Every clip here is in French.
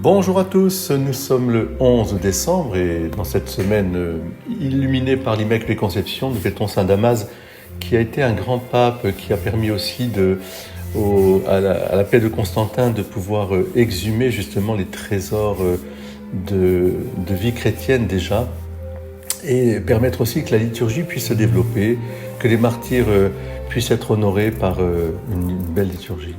Bonjour à tous, nous sommes le 11 décembre et dans cette semaine illuminée par l'Immaculée Conception, nous fêtons Saint Damas qui a été un grand pape qui a permis aussi à la paix de Constantin de pouvoir exhumer justement les trésors de vie chrétienne déjà et permettre aussi que la liturgie puisse se développer, que les martyrs puissent être honorés par une belle liturgie.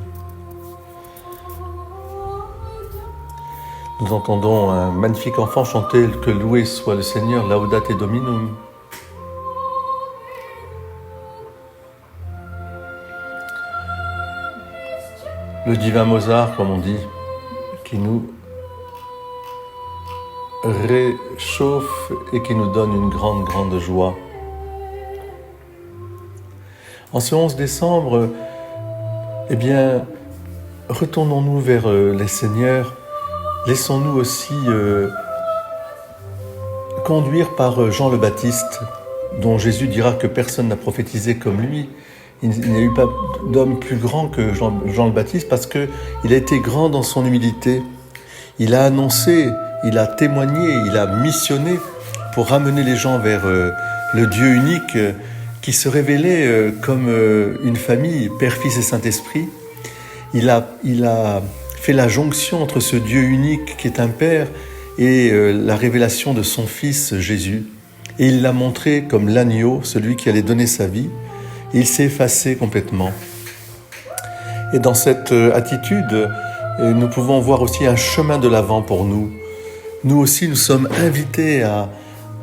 Nous entendons un magnifique enfant chanter « Que loué soit le Seigneur, Laudate Dominum ». Le divin Mozart, comme on dit, qui nous réchauffe et qui nous donne une grande, grande joie. En ce 11 décembre, eh bien, retournons-nous vers les seigneurs. Laissons-nous aussi conduire par Jean le Baptiste, dont Jésus dira que personne n'a prophétisé comme lui. Il n'y a eu pas d'homme plus grand que Jean le Baptiste parce qu'il a été grand dans son humilité. Il a annoncé, il a témoigné, il a missionné pour ramener les gens vers le Dieu unique qui se révélait comme une famille, Père, Fils et Saint-Esprit. Il a fait la jonction entre ce Dieu unique qui est un Père et la révélation de son Fils Jésus. Et il l'a montré comme l'agneau, celui qui allait donner sa vie. Et il s'est effacé complètement. Et dans cette attitude, nous pouvons voir aussi un chemin de l'avant pour nous. Nous aussi, nous sommes invités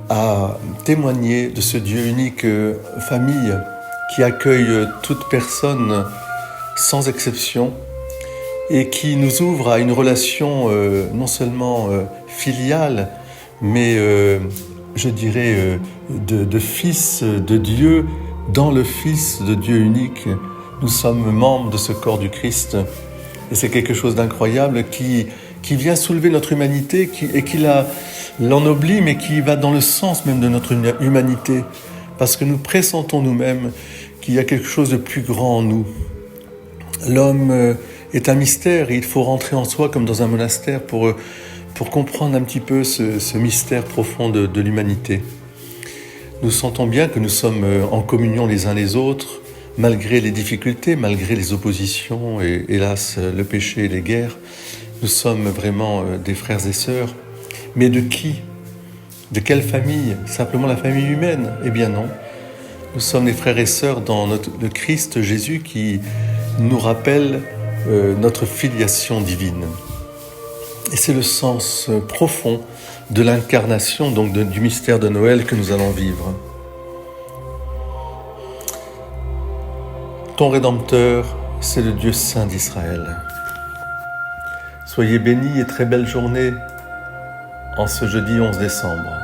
à témoigner de ce Dieu unique, famille, qui accueille toute personne sans exception, et qui nous ouvre à une relation non seulement filiale, mais je dirais de fils de Dieu dans le Fils de Dieu unique. Nous sommes membres de ce corps du Christ et c'est quelque chose d'incroyable qui vient soulever notre humanité et qui l'ennoblit, mais qui va dans le sens même de notre humanité, parce que nous pressentons nous-mêmes qu'il y a quelque chose de plus grand en nous. L'homme est un mystère et il faut rentrer en soi comme dans un monastère pour comprendre un petit peu ce mystère profond de l'humanité. Nous sentons bien que nous sommes en communion les uns les autres, malgré les difficultés, malgré les oppositions et hélas le péché et les guerres. Nous sommes vraiment des frères et sœurs. Mais de qui? De quelle famille? Simplement la famille humaine? Eh bien non. Nous sommes des frères et sœurs dans le Christ Jésus qui nous rappelle notre filiation divine. Et c'est le sens profond de l'incarnation, donc du mystère de Noël que nous allons vivre. Ton Rédempteur, c'est le Dieu saint d'Israël. Soyez bénis et très belle journée en ce jeudi 11 décembre.